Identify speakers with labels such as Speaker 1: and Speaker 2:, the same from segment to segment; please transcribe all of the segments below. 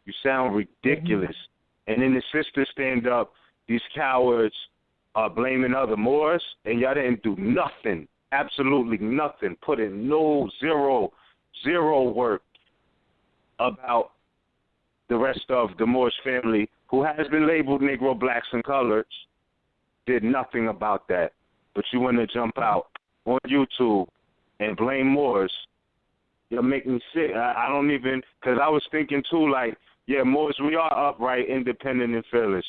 Speaker 1: You sound ridiculous. And then the sisters stand up, these cowards are blaming other Moors, and y'all didn't do nothing, absolutely nothing, put in zero work about the rest of the Moorish family who has been labeled Negro, blacks, and coloreds, did nothing about that. But you want to jump out on YouTube and blame Moors. You'll make me sick. I don't even, because I was thinking too, like, yeah, Moors, we are upright, independent, and fearless.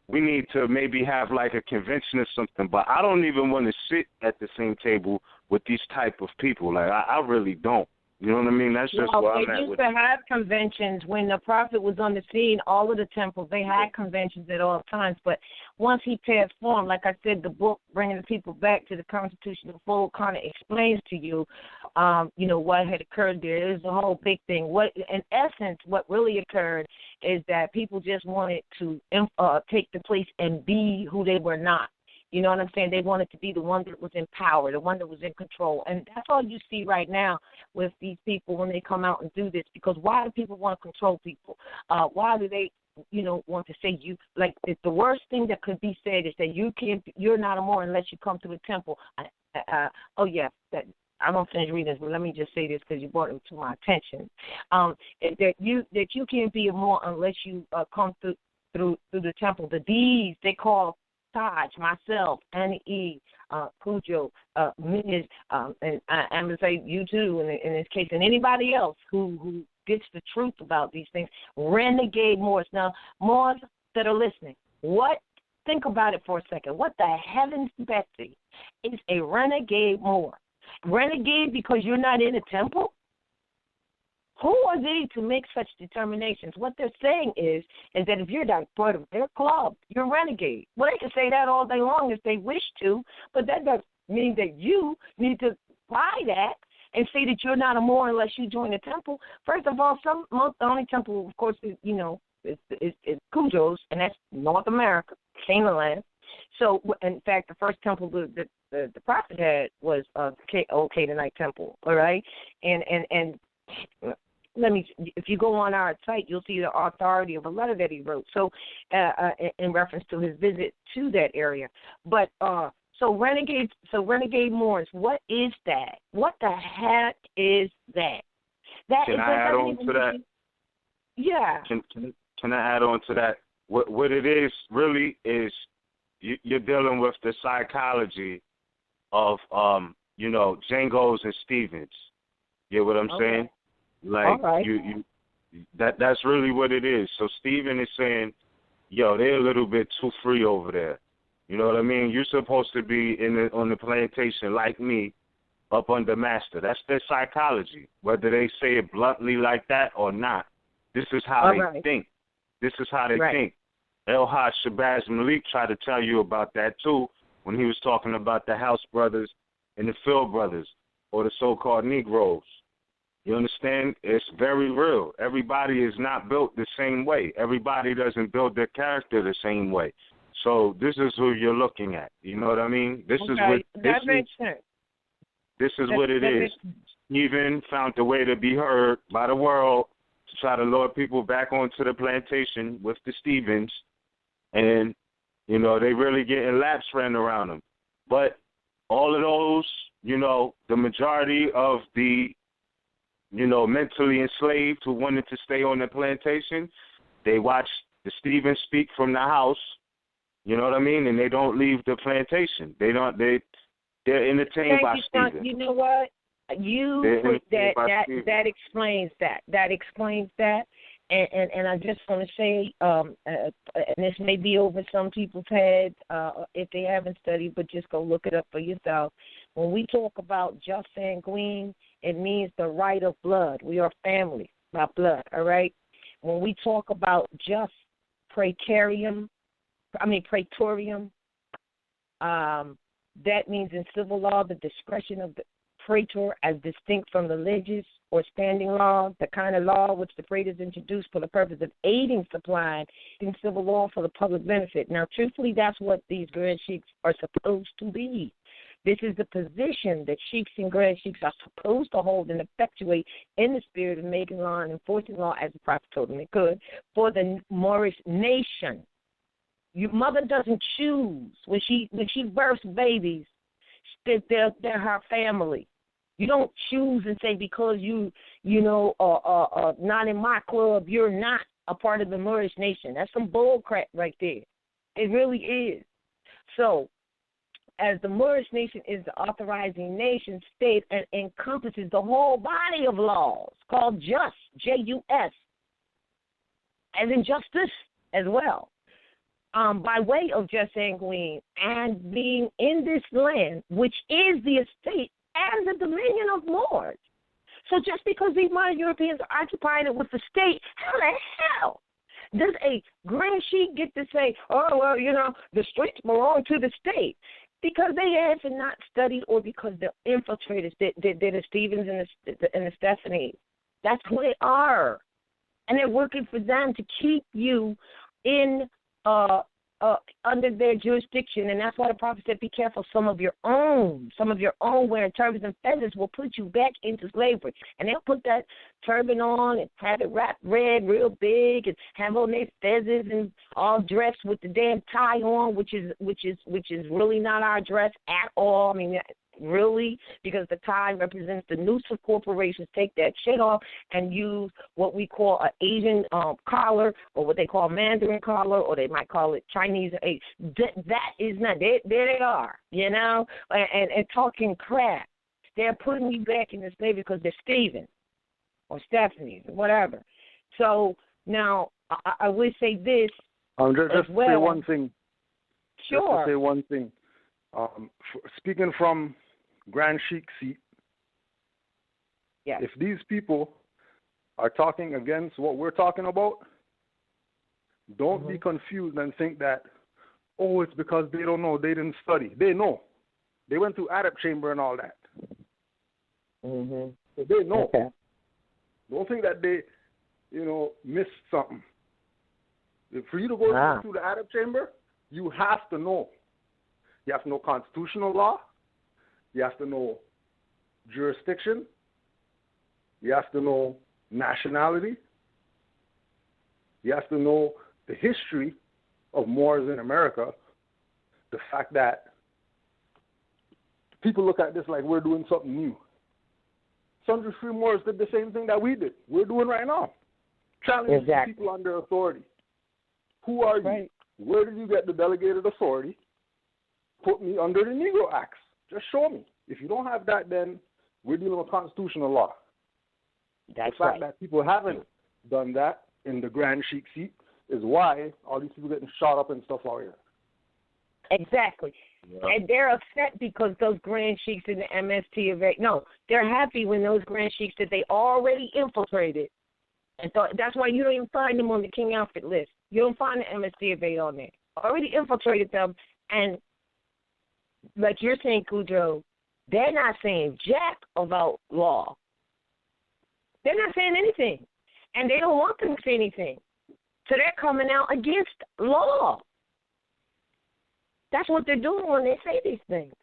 Speaker 1: We need to maybe have like a convention or something, but I don't even want to sit at the same table with these type of people. Like, I really don't. You know what I mean? That's just where I'm at.
Speaker 2: They used to have conventions when the Prophet was on the scene. All of the temples, they had conventions at all times. But once he passed form, like I said, the book, Bringing the People Back to the Constitutional Fold, kind of explains to you, what had occurred there. It was a whole big thing. In essence, what really occurred is that people just wanted to take the place and be who they were not. You know what I'm saying? They wanted to be the one that was in power, the one that was in control. And that's all you see right now with these people when they come out and do this. Because why do people want to control people? Why do they, want to say you, like, the worst thing that could be said is that you're not a Moor unless you come to the temple. I'm going to finish reading this, but let me just say this because you brought it to my attention. That you can't be a Moor unless you come through the temple. The deeds they call Taj, myself, Annie E., Cujo, Ms., and Amazight, you too, in this case, and anybody else who gets the truth about these things, renegade Moors. Now, Moors that are listening, think about it for a second. What the heavens, Betsy, is a renegade Moor? Renegade because you're not in a temple? Who are they to make such determinations? What they're saying is that if you're not part of their club, you're a renegade. Well, they can say that all day long if they wish to, but that doesn't mean that you need to buy that and say that you're not a Moor unless you join the temple. First of all, the only temple, of course, is Cujo's, and that's North America, Canaanland. So, in fact, the first temple that the Prophet had was Old Canaanite Temple, all right? And if you go on our site, you'll see the authority of a letter that he wrote. So, in reference to his visit to that area, but renegade Moors. What is that? What the heck is that?
Speaker 1: Can I add on to that?
Speaker 2: Yeah.
Speaker 1: Can I add on to that? What it is really is you're dealing with the psychology of Jangos and Stevens. You know what I'm saying? Like,
Speaker 2: right.
Speaker 1: that's really what it is. So Stephen is saying, they're a little bit too free over there. You know what I mean? You're supposed to be on the plantation like me, up under master. That's their psychology. Whether they say it bluntly like that or not, this is how they think. This is how they think. El-Haj Shabazz Malik tried to tell you about that too when he was talking about the House brothers and the Phil brothers, or the so-called Negroes. You understand? It's very real. Everybody is not built the same way. Everybody doesn't build their character the same way. So this is who you're looking at. You know what I mean? This is what it is. Stephen found a way to be heard by the world to try to lure people back onto the plantation with the Stevens, and they really getting laps ran around them. But all of those, the majority of the mentally enslaved who wanted to stay on the plantation, they watch the Stevens speak from the house, you know what I mean, and they don't leave the plantation. They're entertained by Stevens.
Speaker 2: You know what? That explains that. That explains that. And I just want to say, and this may be over some people's heads if they haven't studied, but just go look it up for yourself. When we talk about just sanguine, it means the right of blood. We are family by blood, all right? When we talk about just praetorium, that means in civil law the discretion of the praetor as distinct from religious or standing law, the kind of law which the praetors introduced for the purpose of aiding, supplying in civil law for the public benefit. Now, truthfully, that's what these grand sheiks are supposed to be. This is the position that sheiks and grand sheiks are supposed to hold and effectuate in the spirit of making law and enforcing law, as the prophet told them they could, for the Moorish nation. Your mother doesn't choose when she births babies. They're her family. You don't choose and say because you not in my club, you're not a part of the Moorish nation. That's some bull crap right there. It really is. So, as the Moorish nation is the authorizing nation state and encompasses the whole body of laws called just, J-U-S, as in justice as well, by way of just sanguine and being in this land, which is the estate and the dominion of Moors. So just because these modern Europeans are occupying it with the state, how the hell does a grand sheik get to say, oh, well, the streets belong to the state? Because they have not studied or because they're infiltrators. They're the Stevens and the Stephanies. That's who they are. And they're working for them to keep you in under their jurisdiction. And that's why the prophet said, be careful, some of your own wearing turbans and feathers will put you back into slavery. And they'll put that turban on and have it wrapped red real big and have on their feathers and all dressed with the damn tie on, which is really not our dress at all. I mean, really, because the tie represents the noose of corporations. Take that shit off and use what we call an Asian collar, or what they call Mandarin collar, or they might call it Chinese. That is not, there they are, and talking crap. They're putting you back in the slavery because they're Stephen or Stephanie or whatever. So now I would say this
Speaker 3: just
Speaker 2: well.
Speaker 3: say one thing.
Speaker 2: Sure.
Speaker 3: Just to say one thing. Speaking from Grand Sheik seat,
Speaker 2: yes.
Speaker 3: If these people are talking against what we're talking about, don't be confused and think that, oh, it's because they don't know, they didn't study. They know. They went through Adab chamber and all that. So they know.
Speaker 2: Okay.
Speaker 3: Don't think that they, missed something. For you to go through the Adab chamber, you have to know. You have to know constitutional law. You have to know jurisdiction. You have to know nationality. You have to know the history of Moors in America. The fact that people look at this like we're doing something new. Sundry Free Moors did the same thing that we did. We're doing right now. Challenging people under authority. Who are you?
Speaker 2: Right.
Speaker 3: Where did you get the delegated authority? Put me under the Negro Acts. Just show me. If you don't have that, then we're dealing with constitutional law.
Speaker 2: That's
Speaker 3: the fact that people haven't done that in the Grand Sheik seat is why all these people getting shot up and stuff out here.
Speaker 2: Exactly. Yeah. And they're upset because those Grand Sheiks in the MST of A. No, they're happy when those Grand Sheiks that they already infiltrated. And so that's why you don't even find them on the King Outfit list. You don't find the MST of A on there. Already infiltrated them. And like you're saying, Cujo, they're not saying jack about law. They're not saying anything. And they don't want them to say anything. So they're coming out against law. That's what they're doing when they say these things.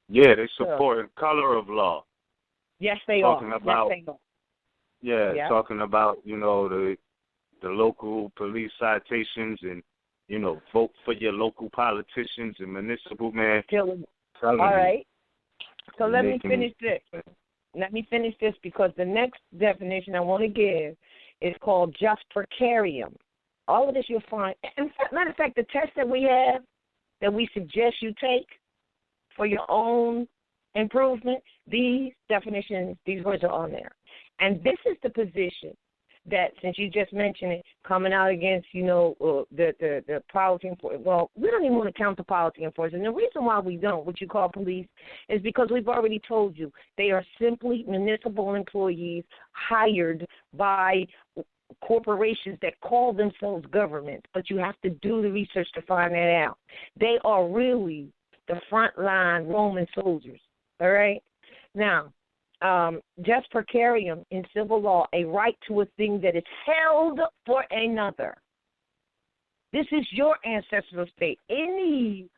Speaker 1: Yeah, they support color of law.
Speaker 2: Yes, they
Speaker 1: talking
Speaker 2: are.
Speaker 1: About,
Speaker 2: yes, they are.
Speaker 1: Yeah, talking about, the local police citations and, vote for your local politicians and municipal man.
Speaker 2: All right. So let me finish this. Let me finish this because the next definition I want to give is called just precarium. All of this you'll find. Matter of fact, the test that we have, that we suggest you take for your own improvement, these definitions, these words are on there. And this is the position that, since you just mentioned it, coming out against, the policy enforcement. Well, we don't even want to count the policy enforcement. And the reason why we don't, what you call police, is because we've already told you they are simply municipal employees hired by corporations that call themselves government, but you have to do the research to find that out. They are really the frontline Roman soldiers, all right? Now, just precarium in civil law, a right to a thing that is held for another. This is your ancestral state. Any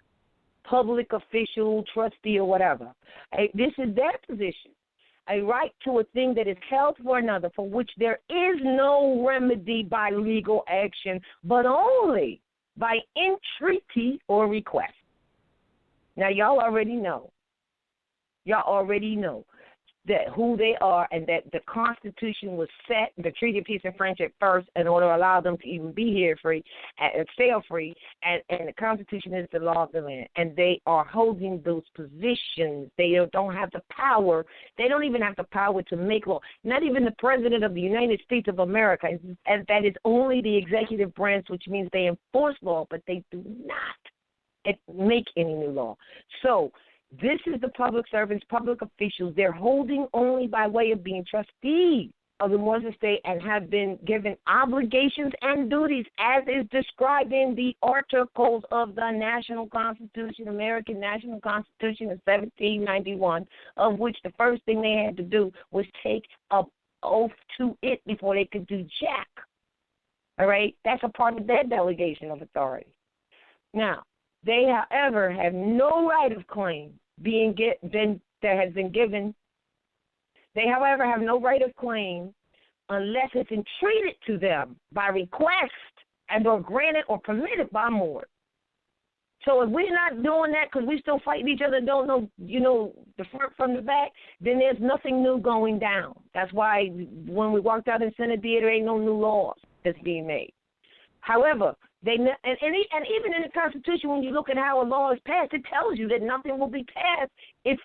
Speaker 2: public official, trustee, or whatever. This is their position. A right to a thing that is held for another, for which there is no remedy by legal action, but only by entreaty or request. Now, y'all already know. That who they are, and that the Constitution was set, the Treaty of Peace and Friendship first, in order to allow them to even be here free and stay free. And the Constitution is the law of the land, and they are holding those positions. They don't have the power. They don't even have the power to make law. Not even the President of the United States of America, and that is only the executive branch, which means they enforce law, but they do not make any new law. So this is the public servants, public officials. They're holding only by way of being trustees of the Moors estate and have been given obligations and duties as is described in the Articles of the National Constitution, American National Constitution of 1791, of which the first thing they had to do was take an oath to it before they could do jack. All right? That's a part of their delegation of authority. Now, they, however, have no right of claim that has been given. They, however, have no right of claim unless it's entreated to them by request and or granted or permitted by Moors. So if we're not doing that because we're still fighting each other and don't know, the front from the back, then there's nothing new going down. That's why when we walked out in Senate, there ain't no new laws that's being made. However, and even in the Constitution, when you look at how a law is passed, it tells you that nothing will be passed if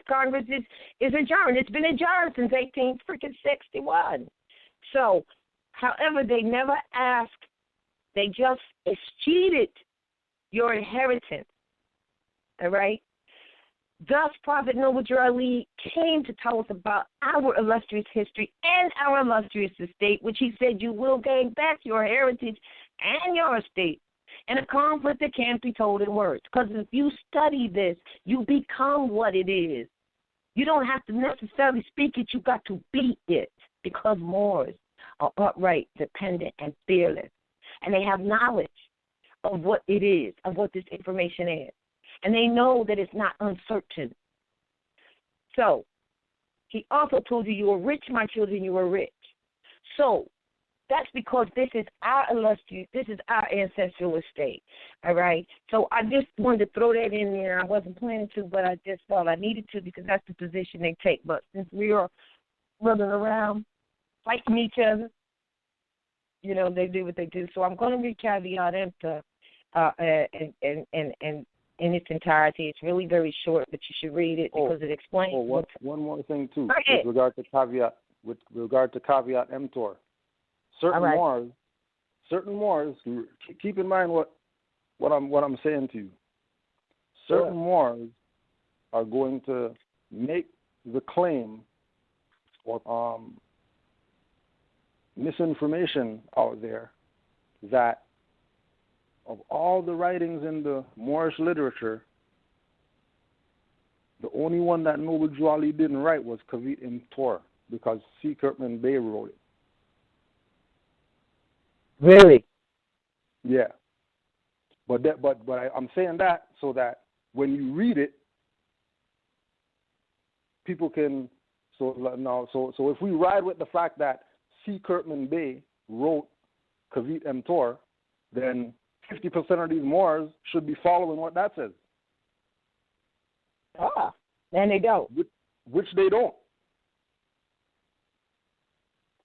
Speaker 2: Congress is adjourned. It's been adjourned since 1861. So, however, they never asked. They just eschewed your inheritance. All right? Thus, Prophet Noble Drew Ali came to tell us about our illustrious history and our illustrious estate, which he said you will gain back your heritage and your estate in a conflict that can't be told in words. Because if you study this, you become what it is. You don't have to necessarily speak it. You got to be it, because Moors are upright, dependent, and fearless. And they have knowledge of what it is, of what this information is. And they know that it's not uncertain. So, he also told you were rich, my children, you were rich. So, that's because this is our ancestral estate, all right? So I just wanted to throw that in there. I wasn't planning to, but I just felt I needed to because that's the position they take. But since we are running around fighting each other, they do what they do. So I'm going to read caveat emptor in its entirety. It's really very short, but you should read it because it explains.
Speaker 3: One more thing, too, with regard to caveat emptor. Certain Moors, keep in mind what I'm saying to you. Certain Moors are going to make the claim or misinformation out there that of all the writings in the Moorish literature, the only one that Noble Drew Ali didn't write was Kavit Imtor, because C. Kirkman Bey wrote it.
Speaker 2: Really?
Speaker 3: Yeah. But I'm saying that so that when you read it, people can. So if we ride with the fact that C. Kirkman Bey wrote Kavit Imtor, then 50% of these Moors should be following what that says.
Speaker 2: And they don't.
Speaker 3: Which they don't.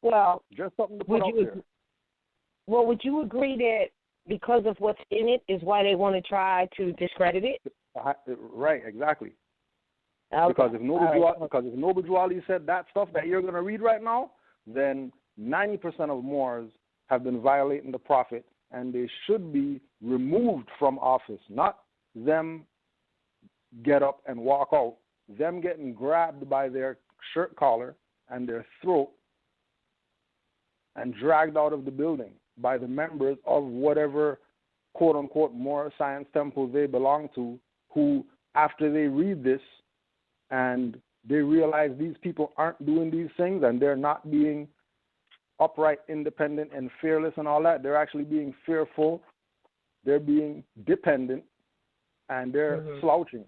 Speaker 2: Well,
Speaker 3: just something to put out there.
Speaker 2: Well, would you agree that because of what's in it is why they want to try to discredit it?
Speaker 3: Right, exactly.
Speaker 2: Okay.
Speaker 3: Because if Noble Drew Ali said that stuff that you're going to read right now, then 90% of Moors have been violating the Prophet, and they should be removed from office, not them get up and walk out, them getting grabbed by their shirt collar and their throat and dragged out of the building by the members of whatever quote-unquote Moor science temple they belong to, who, after they read this and they realize these people aren't doing these things and they're not being upright, independent, and fearless and all that, they're actually being fearful, they're being dependent, and they're slouching.